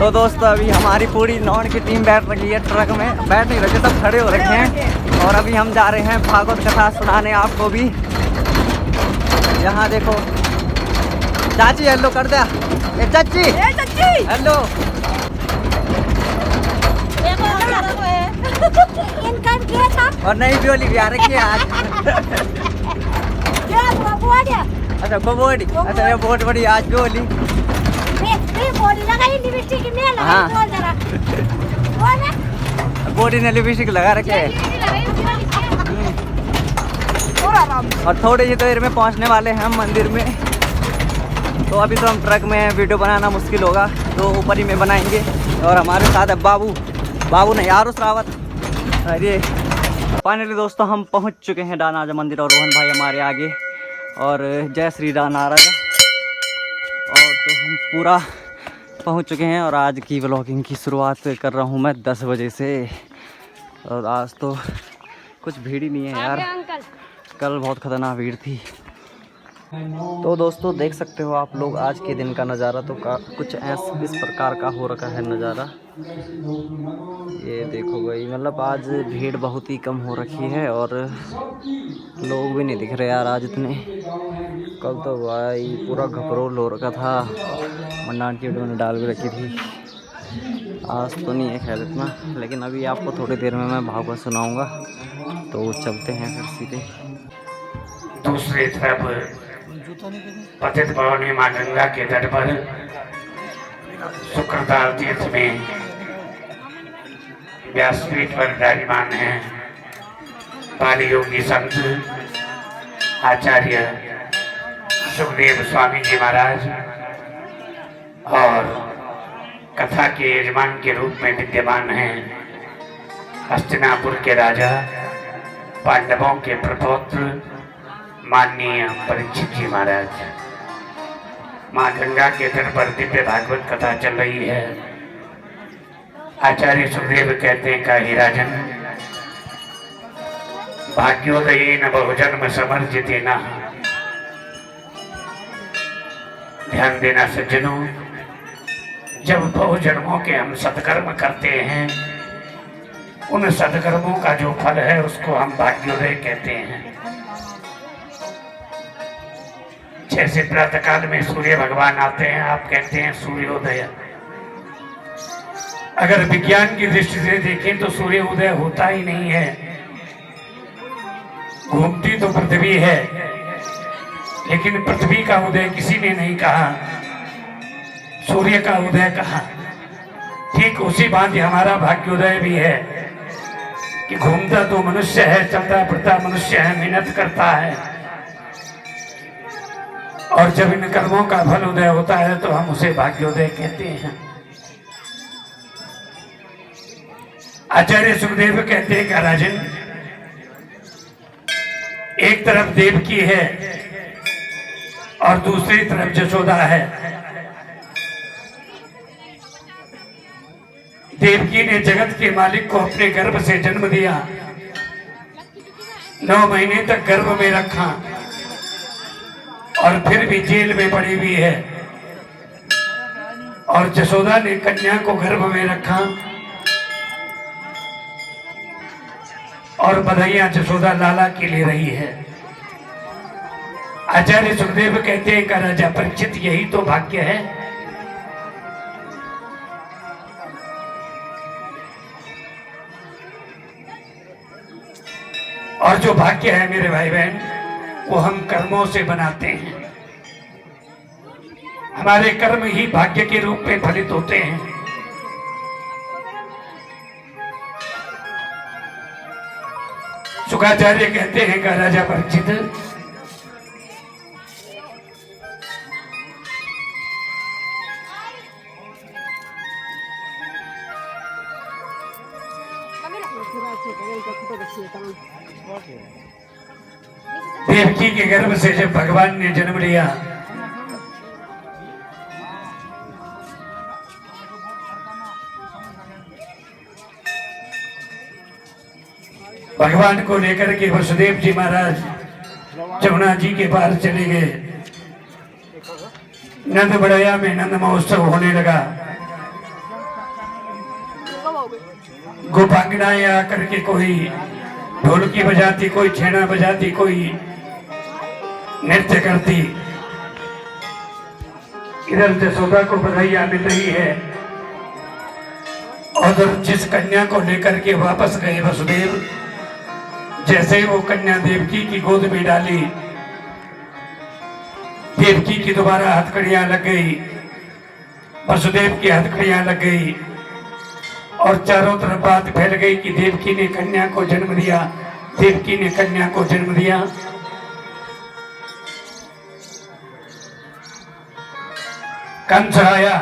तो दोस्तों अभी हमारी पूरी नॉन की टीम बैठ रही है ट्रक में, बैठ नहीं रखे, सब खड़े हो रखे हैं। और अभी हम जा रहे हैं भागवत कथा सुनाने आपको भी। यहाँ देखो चाची, हेलो कर दे। ए चाची, हेलो। और नई ब्योली भी आ रखी है आज। अच्छा बोडी, अच्छा ये बहुत बड़ी आज ब्योली। हाँ बॉडी ने लिपस्टिक लगा रखे है। और थोड़ी ही देर में पहुंचने वाले हैं हम मंदिर में। तो अभी तो हम ट्रक में हैं, वीडियो बनाना मुश्किल होगा तो ऊपर ही में बनाएंगे। और हमारे साथ है बाबू नहीं आरुष रावत। अरे फाइनली दोस्तों हम पहुंच चुके हैं डानाजा मंदिर और रोहन भाई हमारे आगे। और जय श्री राम नारा। और तो हम पूरा पहुंच चुके हैं और आज की व्लॉगिंग की शुरुआत कर रहा हूं मैं 10 बजे से। और आज तो कुछ भीड़ ही नहीं है यार, कल बहुत खतरनाक भीड़ थी। तो दोस्तों देख सकते हो आप लोग आज के दिन का नज़ारा। तो कुछ इस प्रकार का हो रखा है नज़ारा। ये देखो भाई, मतलब आज भीड़ बहुत ही कम हो रखी है और लोग भी नहीं दिख रहे यार आज इतने। कल तो भाई पूरा घपरोल हो रखा था, मंडान की वीडियो ने डाल भी रखी थी। आज तो नहीं है खैर इतना, लेकिन अभी आपको थोड़ी देर में मैं भागवत सुनाऊंगा। तो चलते हैं फिर सीधे। दूसरी तरफ पतित पावनी माँ गंगा के तट पर शुक्रताल तीर्थ में व्यासपीठ पर विराजमान है पाली योगी संत आचार्य सुखदेव स्वामी जी महाराज। और कथा के यजमान के रूप में विद्यमान हैं हस्तिनापुर के राजा पांडवों के प्रपौत्र माननीय परीक्षित जी महाराज। माँ गंगा के तट पर दिव्य भागवत कथा चल रही है। आचार्य सुखदेव कहते हैं का ही राजन भाग्योदयी न बहुजन्म समर्जिते न। ध्यान देना सज्जनों, जब बहुजन्मों के हम सत्कर्म करते हैं उन सत्कर्मों का जो फल है उसको हम भाग्योदय कहते हैं। जैसे प्रातःकाल में सूर्य भगवान आते हैं, आप कहते हैं सूर्योदय। अगर विज्ञान की दृष्टि से देखें तो सूर्योदय होता ही नहीं है, घूमती तो पृथ्वी है, लेकिन पृथ्वी का उदय किसी ने नहीं कहा, सूर्य का उदय कहा। ठीक उसी भांति हमारा भाग्योदय भी है कि घूमता तो मनुष्य है, चलता फिरता मनुष्य है, मेहनत करता है। और जब इन कर्मों का फल उदय होता है तो हम उसे भाग्योदय कहते हैं। आचार्य सुखदेव कहते हैं का राजन, एक तरफ देवकी है और दूसरी तरफ यशोदा है। देवकी ने जगत के मालिक को अपने गर्भ से जन्म दिया, 9 महीने तक गर्भ में रखा और फिर भी जेल में पड़ी हुई है। और यशोदा ने कन्या को गर्भ में रखा और बधाइयां यशोदा लाला की ले रही है। आचार्य सुखदेव कहते हैं का राजा परीक्षित यही तो भाग्य है। और जो भाग्य है मेरे भाई बहन वो हम कर्मों से बनाते हैं। हमारे कर्म ही भाग्य के रूप में फलित होते हैं। शुक्राचार्य कहते हैं का राजा परीक्षित, देवकी के गर्भ से जब भगवान ने जन्म लिया भगवान को लेकर के वसुदेव जी महाराज जमुना जी के पार चले गए। नंद बड़ैया में नंद महोत्सव होने लगा। गोपांगनाएं आकर के कोई ढोलकी बजाती, कोई छेना बजाती, कोई नृत्य करती। इधर जसोदा को बधाइयां मिल रही है और जिस कन्या को लेकर के वापस गए वसुदेव, जैसे ही वो कन्या देवकी की गोद में डाली, देवकी की दोबारा हथकड़ियां लग गई, वसुदेव की हथकड़ियां लग गई और चारों तरफ बात फैल गई कि देवकी ने कन्या को जन्म दिया, देवकी ने कन्या को जन्म दिया। कंस आया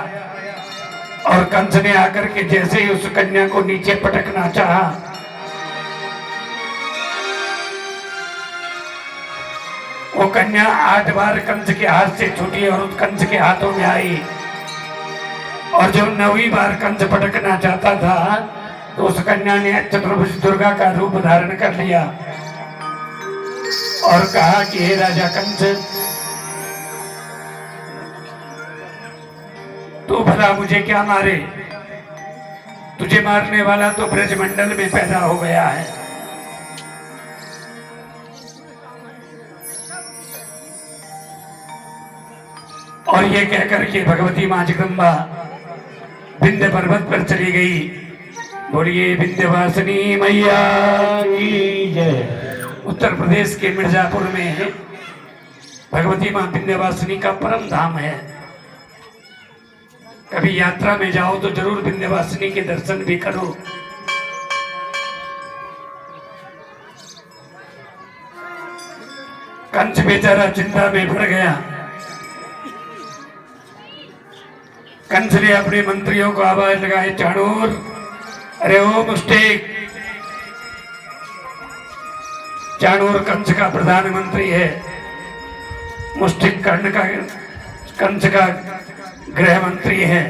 और कंस ने आकर के जैसे ही उस कन्या को नीचे पटकना चाहा, वो कन्या 8 बार कंस के हाथ से छूटी और उस कंस के हाथों में आई। और जब 9वीं बार कंस पटकना चाहता था तो उस कन्या ने चतुर्भुज दुर्गा का रूप धारण कर लिया और कहा कि हे राजा कंस, तू भला मुझे क्या मारे, तुझे मारने वाला तो ब्रजमंडल में पैदा हो गया है। और ये कहकर के भगवती मां जगदम्बा विंध्य पर्वत पर चली गई। बोलिए विंध्यवासिनी मैया की जय। उत्तर प्रदेश के मिर्जापुर में भगवती मां विंध्यवासिनी का परम धाम है। कभी यात्रा में जाओ तो जरूर विंध्यवासिनी के दर्शन भी करो। कंस बेचारा चिंता में पड़ गया। कंस ने अपने मंत्रियों को आवाज लगाई, चाणूर, अरे ओ मुष्टिक। चाणूर कंस का प्रधानमंत्री है, मुष्टिक कर्ण का कंस का गृह मंत्री है।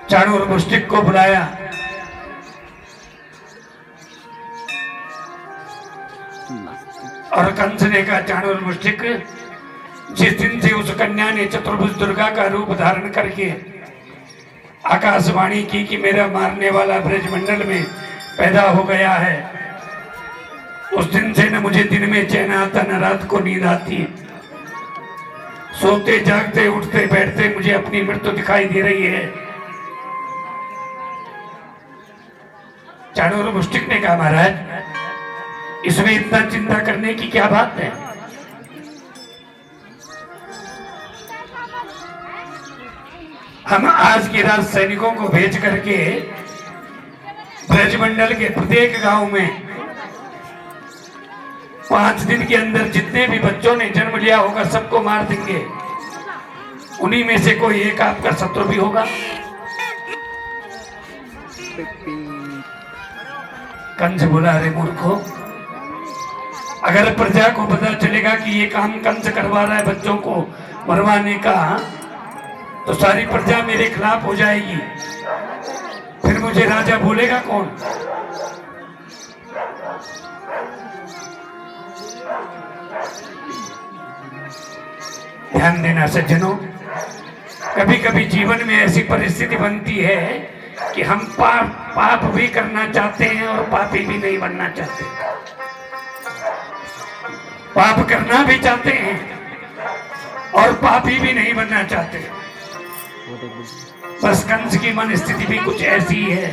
चाणूर मुष्टिक को बुलाया और कंस ने कहा, चाणूर मुष्टिक, जिस दिन से उस कन्या ने चतुर्भुज दुर्गा का रूप धारण करके आकाशवाणी की कि मेरा मारने वाला ब्रजमंडल में पैदा हो गया है, उस दिन से न मुझे दिन में चैन आता न रात को नींद आती। सोते जागते उठते बैठते मुझे अपनी मृत्यु दिखाई दे रही है। चाणूर मुष्टिक ने कहा, महाराज इसमें इतना चिंता करने की क्या बात है। हम आज की रात सैनिकों को भेज करके ब्रजमंडल के प्रत्येक गांव में 5 दिन के अंदर जितने भी बच्चों ने जन्म लिया होगा सबको मार देंगे। उन्हीं में से कोई एक आपका शत्रु भी होगा। कंस बोला, अरे मूर्खो, अगर प्रजा को पता चलेगा कि ये काम कंस करवा रहा है बच्चों को मरवाने का, तो सारी प्रजा मेरे खिलाफ हो जाएगी। फिर मुझे राजा बोलेगा कौन। ध्यान देना सज्जनों, कभी कभी जीवन में ऐसी परिस्थिति बनती है कि हम पाप भी करना चाहते हैं और पापी भी नहीं बनना चाहते। पाप करना भी चाहते हैं और पापी भी नहीं बनना चाहते। बस कंस की मन स्थिति भी कुछ ऐसी है।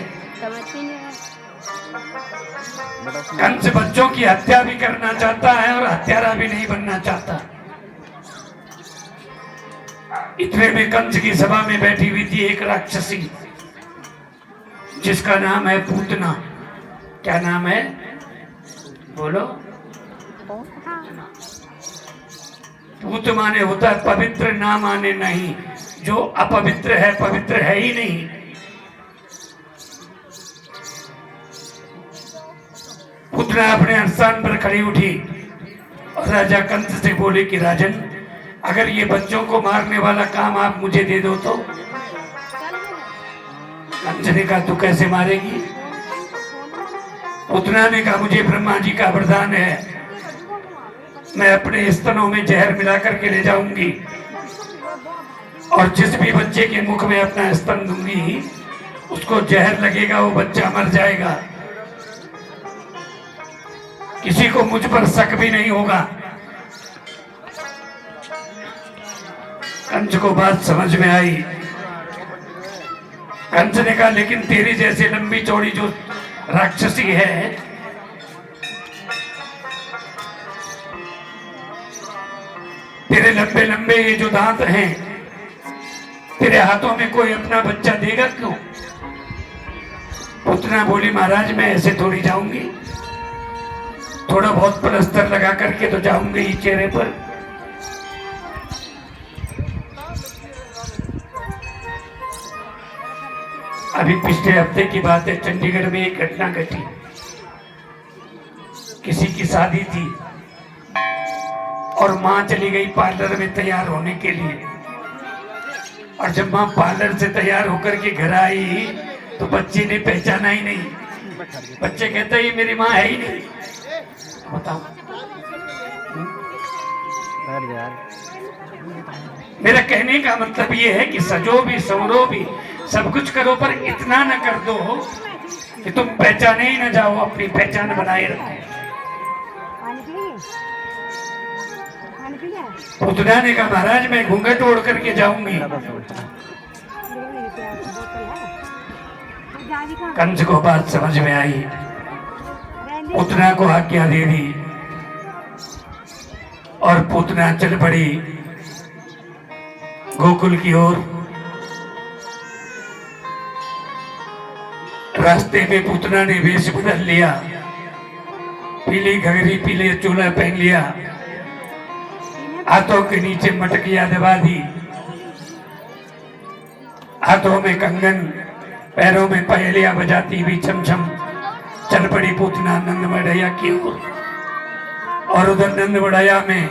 कंस बच्चों की हत्या भी करना चाहता है और हत्यारा भी नहीं बनना चाहता। इतने में कंस की सभा में बैठी हुई थी एक राक्षसी, जिसका नाम है पूतना। क्या नाम है, बोलो। पूत माने होता है पवित्र, ना माने नहीं। जो अपवित्र है पवित्र है ही नहीं। पूतना अपने स्थान पर खड़ी उठी और राजा कंस से बोले कि राजन, अगर ये बच्चों को मारने वाला काम आप मुझे दे दो तो। कंस ने कहा, तू कैसे मारेगी। पूतना ने कहा, मुझे ब्रह्मा जी का वरदान है, मैं अपने स्तनों में जहर मिला करके ले जाऊंगी और जिस भी बच्चे के मुख में अपना स्तन दूंगी उसको जहर लगेगा, वो बच्चा मर जाएगा। किसी को मुझ पर शक भी नहीं होगा। कंस को बात समझ में आई। कंस ने कहा लेकिन तेरी जैसी लंबी चौड़ी जो राक्षसी है, तेरे लंबे लंबे ये जो दांत हैं, तेरे हाथों में कोई अपना बच्चा देगा क्यों? पुतना बोली महाराज मैं ऐसे थोड़ी जाऊंगी, थोड़ा बहुत प्लास्टर लगा करके तो जाऊंगी चेहरे पर। अभी पिछले हफ्ते की बात है, चंडीगढ़ में एक घटना घटी। किसी की शादी थी और मां चली गई पार्लर में तैयार होने के लिए। और जब मां पार्लर से तैयार होकर के घर आई तो बच्चे ने पहचाना ही नहीं। बच्चे कहते ये मेरी मां है ही नहीं। बताओ, मेरा कहने का मतलब ये है कि सजो भी संवरो भी सब कुछ करो, पर इतना न कर दो कि तुम पहचाने ही न जाओ, अपनी पहचान बनाए रखो। पुतना ने कहा महाराज मैं घूंघट ओढ़ करके जाऊंगी। कंस को बात समझ में आई, पुतना को आज्ञा दे दी और पुतना चल पड़ी गोकुल की ओर। रास्ते में पुतना ने वेश बदल लिया, पीली घघरी पीले चोला पहन लिया, हाथों के नीचे मटकियां दबा दी, हाथों में कंगन, पैरों में पहेलियां बजाती हुई छमछम चल पड़ी पुतना नंद बढ़ैया की ओर। और उधर नंद बढ़ैया में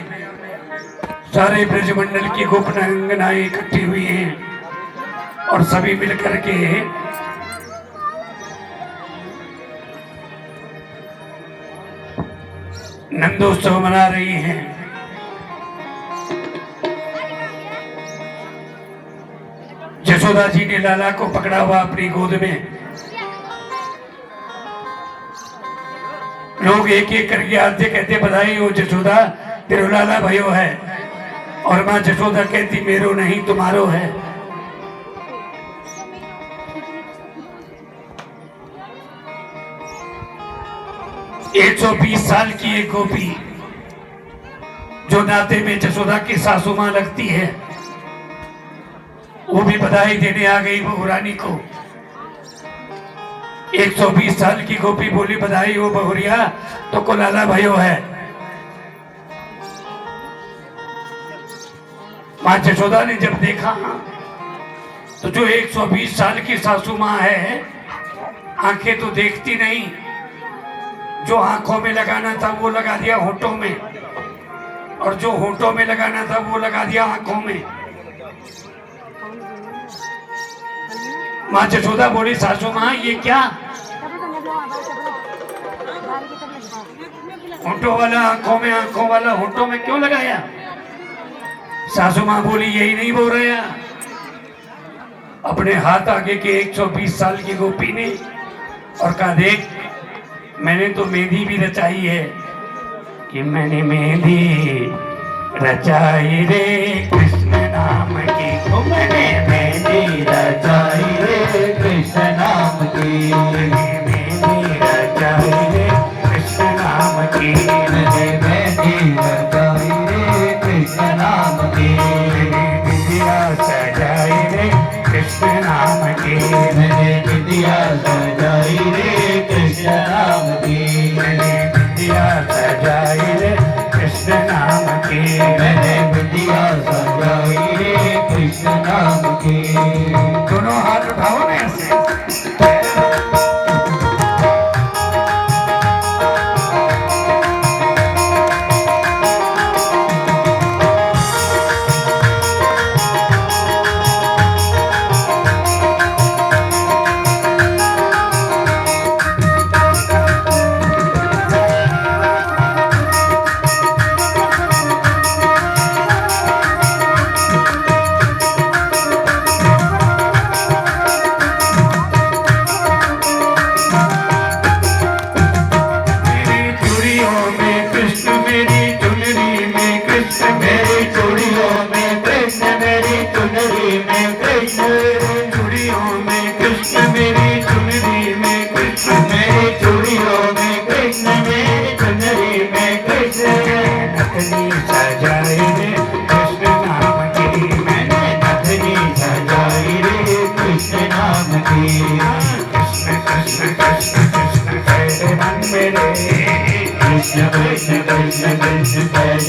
सारे ब्रजमंडल की गोपनांगनाएं इकट्ठी हुई हैं और सभी मिलकर के नंदोत्सव मना रही हैं। यशोदा जी ने लाला को पकड़ा हुआ अपनी गोद में। लोग एक एक करके आते कहते बधाई हो यशोदा, तेरो लाला भयो है। और मां यशोदा कहती मेरो नहीं तुम्हारो है। एक 120 साल की एक गोपी जो नाते में यशोदा की सासू मां लगती है, वो भी बधाई देने आ गई बहू रानी को। 120 साल की गोपी बोली बधाई हो बहुरिया, तो को लाला भयो है। मां यशोदा ने जब देखा तो जो 120 साल की सासू मां है, आंखें तो देखती नहीं, जो आंखों में लगाना था वो लगा दिया होठों में, और जो होठों में लगाना था वो लगा दिया आंखों में। मां यशोदा बोली सासू मां ये क्या? होठों वाला आंखों में, आंखों वाला होठों में क्यों लगाया? सासू मां बोली यही नहीं बोल रहा। अपने हाथ आगे के 120 साल की गोपी ने और कहा देख मैंने तो मेहंदी भी रचाई है, कि मैंने मेहंदी रचाई रे कृष्ण नाम की। तो मैंने मेहंदी रचाई रे कृष्ण नाम की, मेहंदी रचाई रे कृष्ण नाम की, मैंने मेहंदी रचाई रे कृष्ण नाम की, विद्या सजाई रे कृष्ण नाम की, मैंने विद्या सजाई रे कृष्ण नाम की, मैंने विद्या सजाई रे कृष्ण नाम की, मैंने विद्या सजाई रे कृष्ण नाम की। दोनों हाथ उठाओ ना ऐसे। दिन से पहले